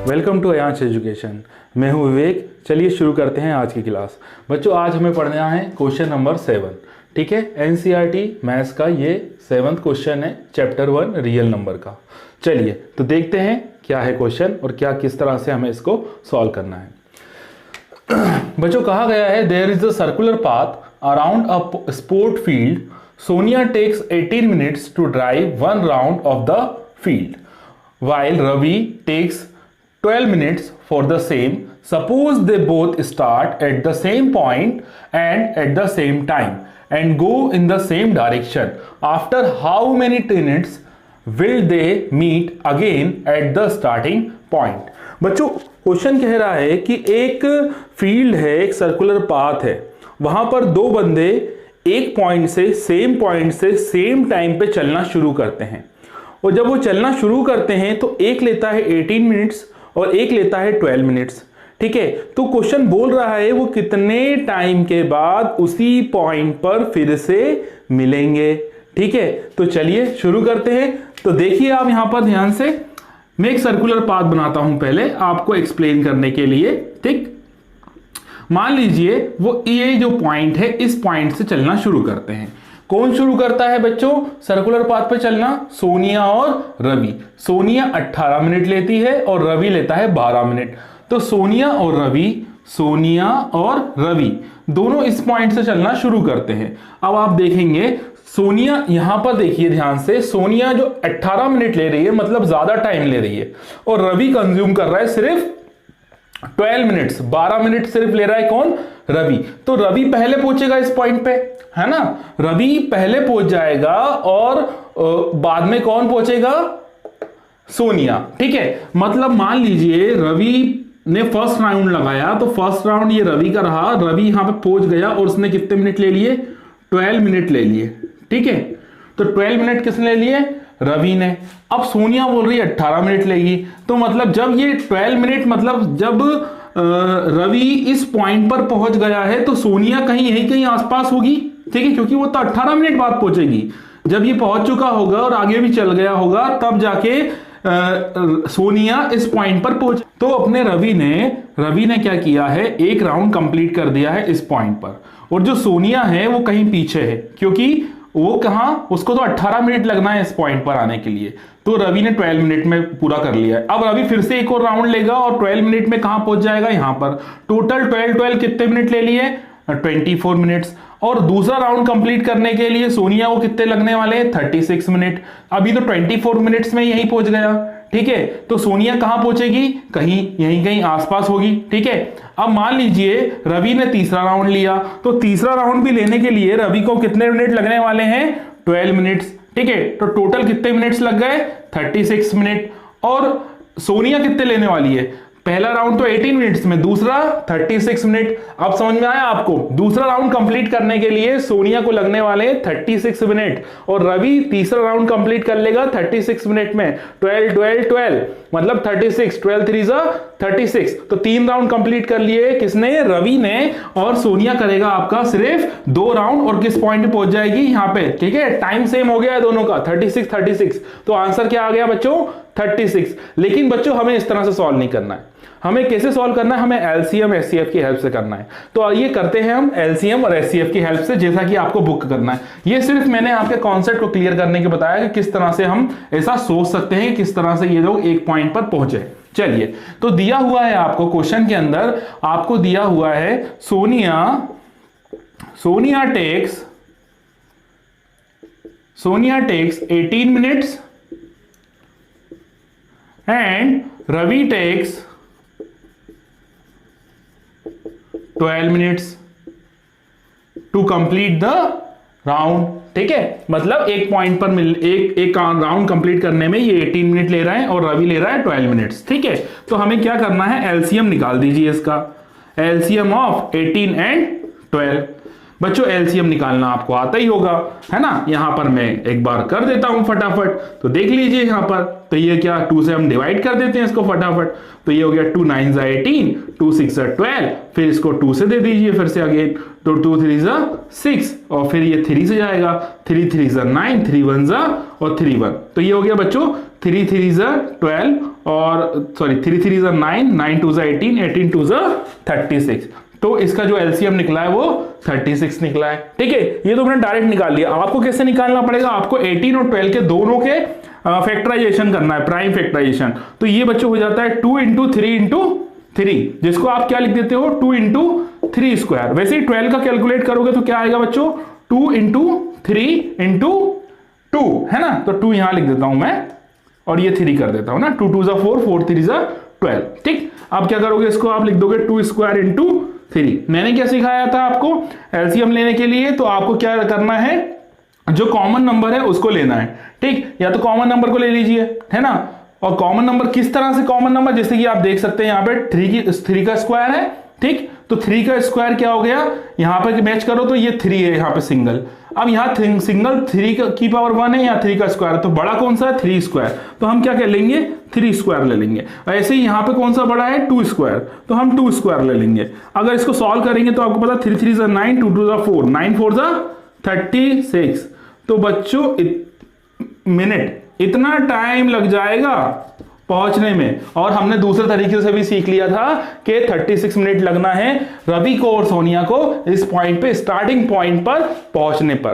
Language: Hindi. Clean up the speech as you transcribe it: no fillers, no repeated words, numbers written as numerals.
Welcome to Ayansh education. मैं हूं विवेक। चलिए शुरू करते हैं आज की क्लास। बच्चों आज हमें पढ़ना है क्वेश्चन नंबर 7। ठीक है, एनसीईआरटी मैथ्स का ये 7वां क्वेश्चन है, चैप्टर 1 रियल नंबर का। चलिए तो देखते हैं क्या है क्वेश्चन और क्या किस तरह से हमें इसको सॉल्व करना है। बच्चों कहा गया है there is a circular path around a sport field. Sonia takes 18 minutes to drive one round of the field, while Ravi takes 12 minutes for the same. Suppose they both start at the same point and at the same time and go in the same direction. After how many minutes will they meet again at the starting point? बच्चों क्वेश्चन कह रहा है कि एक फील्ड है, एक सर्कुलर पाथ है, वहां पर दो बंदे एक पॉइंट से सेम टाइम पे चलना शुरू करते हैं। और जब वो चलना शुरू करते हैं तो एक लेता है 18 मिनट्स और एक लेता है 12 मिनट्स। ठीक है, तो क्वेश्चन बोल रहा है वो कितने टाइम के बाद उसी पॉइंट पर फिर से मिलेंगे। ठीक है, तो चलिए शुरू करते हैं। तो देखिए आप यहां पर ध्यान से, मैं एक सर्कुलर पाथ बनाता हूं पहले आपको एक्सप्लेन करने के लिए। ठीक, मान लीजिए वो ये जो पॉइंट है इस पॉइंट से चलना शुरू करते हैं। कौन शुरू करता है बच्चों सर्कुलर पाथ पे चलना? सोनिया और रवि। सोनिया 18 मिनट लेती है और रवि लेता है 12 मिनट। तो सोनिया और रवि दोनों इस पॉइंट से चलना शुरू करते हैं। अब आप देखेंगे सोनिया, यहां पर देखिए ध्यान से, सोनिया जो 18 मिनट ले रही है मतलब ज्यादा टाइम ले रही है, और रवि कंज्यूम कर रहा है सिर्फ 12 मिनट्स। 12 मिनट सिर्फ ले रहा है कौन? रवि। तो रवि पहले पहुंचेगा इस पॉइंट पे, है ना? रवि पहले पहुंच जाएगा और बाद में कौन पहुंचेगा? सोनिया। ठीक है, मतलब मान लीजिए रवि ने फर्स्ट राउंड लगाया तो फर्स्ट राउंड ये रवि का रहा। रवि यहां पे पहुंच गया और उसने कितने मिनट ले लिए? 12 मिनट ले लिए। ठीक है, तो 12 मिनट किसने ले लिए? रवि ने। अब सोनिया बोल रही है 18 मिनट लेगी। तो मतलब जब ये 12 मिनट, मतलब जब रवि इस पॉइंट पर पहुंच गया है तो सोनिया कहीं आसपास होगी। ठीक है, क्योंकि वो तो 18 मिनट बाद पहुंचेगी। जब ये पहुंच चुका होगा और आगे भी चल गया होगा तब जाके सोनिया इस पॉइंट पर पहुंच। तो अपने रवि ने क्या किया है, एक राउंड कंप्लीट कर दिया है इस पॉइंट पर। और जो सोनिया है वो कहीं पीछे है, क्योंकि वो कहां, उसको तो 18 मिनट लगना है इस पॉइंट पर आने के लिए। तो रवि ने 12 मिनट में पूरा कर लिया है। अब रवि फिर से एक और राउंड लेगा और 12 मिनट में कहां पहुंच जाएगा? यहां पर। टोटल 12 कितने मिनट ले लिए? 24 मिनट्स। और दूसरा राउंड कंप्लीट करने के लिए सोनिया को कितने लगने वाले हैं? 36 मिनट। अभी तो 24 मिनट्स में यही पहुंच गया। ठीक है, तो सोनिया कहां पहुंचेगी? कहीं आसपास होगी। ठीक है, अब मान लीजिए रवि ने तीसरा राउंड लिया, तो तीसरा राउंड भी लेने के लिए रवि को कितने मिनट लगने वाले हैं? 12 मिनट्स। ठीक है, तो टोटल कितने मिनट्स लग गए? 36 मिनट। और सोनिया कितने लेने वाली है? पहला राउंड तो 18 मिनट्स में, दूसरा 36 मिनट। अब समझ में आया आपको? दूसरा राउंड कंप्लीट करने के लिए सोनिया को लगने वाले 36 मिनट और रवि तीसरा राउंड कंप्लीट कर लेगा 36 मिनट में। 12 मतलब 36, 12 3 36। तो 3 राउंड कंप्लीट कर लिए किसने? रवि ने। और सोनिया करेगा आपका सिर्फ 2 राउंड और किस पॉइंट पे पहुंच जाएगी? यहां पे। ठीक है, टाइम सेम हो गया है दोनों का, 36। तो आंसर क्या आ गया बच्चों? 36। लेकिन बच्चों हमें इस तरह से सॉल्व नहीं करना है। हमें कैसे सॉल्व करना है? हमें एलसीएम एचसीएफ की हेल्प से करना है। तो ये करते हैं हम एलसीएम और एचसीएफ की हेल्प से, जैसा कि आपको बुक करना है। ये सिर्फ मैंने आपके कॉन्सेप्ट को क्लियर करने के बताया कि किस तरह से हम ऐसा सोच सकते हैं, किस तरह से ये लोग एक पॉइंट पर पहुंचे। चलिए, तो दिया हुआ है आपको क्वेश्चन के अंदर, आपको दिया हुआ है Sonia takes 18 minutes and Ravi takes 12 minutes to complete the round. ठीक है, मतलब एक पॉइंट पर एक राउंड कंप्लीट करने में ये 18 मिनट ले रहा है और रवि ले रहा है 12 मिनट्स। ठीक है, तो हमें क्या करना है? एलसीएम निकाल दीजिए इसका। LCM of 18 and 12। बच्चों एलसीएम निकालना आपको आता ही होगा, है ना। यहां पर मैं एक बार कर देता हूं फटाफट, तो देख लीजिए यहां पर, तो ये क्या 2 से हम डिवाइड कर देते हैं इसको फटाफट, तो ये हो गया 2 9 जा 18, 2 6 जा 12, फिर इसको 2 से दे दीजिए फिर से अगेन, तो 2 3 जा 6, और फिर ये 3 से जाएगा, 3 3 जा 9, 3 1 जा और 3 1, तो ये हो गया बच्चों 3 3 जा 12 और सॉरी 3 3 जा 9, 9 2 जा 18, 18 2 जा 36, तो इसका जो एलसीएम निकला है वो 36 निकला है। ठीक है, ये तो मैंने डायरेक्ट निकाल लिया। आपको कैसे निकालना पड़ेगा, आपको 18 और 12 के दोनों के फैक्टराइजेशन करना है, प्राइम फैक्टराइजेशन। तो ये बच्चों हो जाता है 2 इंटू 3 इंटू 3, जिसको आप क्या लिख देते हो 2 इंटू 3 स्क्वायर। वैसे ही 12 का कैलकुलेट करोगे तो क्या आएगा बच्चों 2 इंटू 3 इंटू 2, है ना, तो 2 यहां लिख देता हूं मैं और ये 3 कर देता हूं ना, 2 2 जा 4, 4 3 जा 12। ठीक, अब क्या करोगे, इसको आप लिख दोगे 2 स्क्वायर इंटू 3। मैंने क्या सिखाया था आपको एलसीएम लेने के लिए, तो आपको क्या करना है, जो कॉमन नंबर है उसको लेना है। ठीक, या तो कॉमन नंबर को ले लीजिए, है ना, और कॉमन नंबर किस तरह से कॉमन नंबर, जैसे कि आप देख सकते हैं यहाँ पे 3 का स्क्वायर है। ठीक, तो 3 का स्क्वायर क्या हो गया, यहां पर मैच करो तो ये 3 है यहाँ पे सिंगल। अब यहाँ सिंगल 3 की पावर 1 है या 3 का स्क्वायर, तो बड़ा कौन सा है 3 स्क्वायर, तो हम क्या कर लेंगे 3 स्क्वायर ले लेंगे। ऐसे ही यहाँ पे कौन सा बड़ा है 2 स्क्वायर, तो हम 2 स्क्वायर ले लेंगे। अगर इसको सॉल्व करेंगे तो आपको पता 3 3 जा 9, 2 2 जा 4, 9 4 जा 36। तो बच्चों मिनट इतना टाइम लग जाएगा पहुंचने में, और हमने दूसरे तरीके से भी सीख लिया था कि 36 मिनट लगना है रवि को और सोनिया को इस पॉइंट पे, स्टार्टिंग पॉइंट पर पहुंचने पर।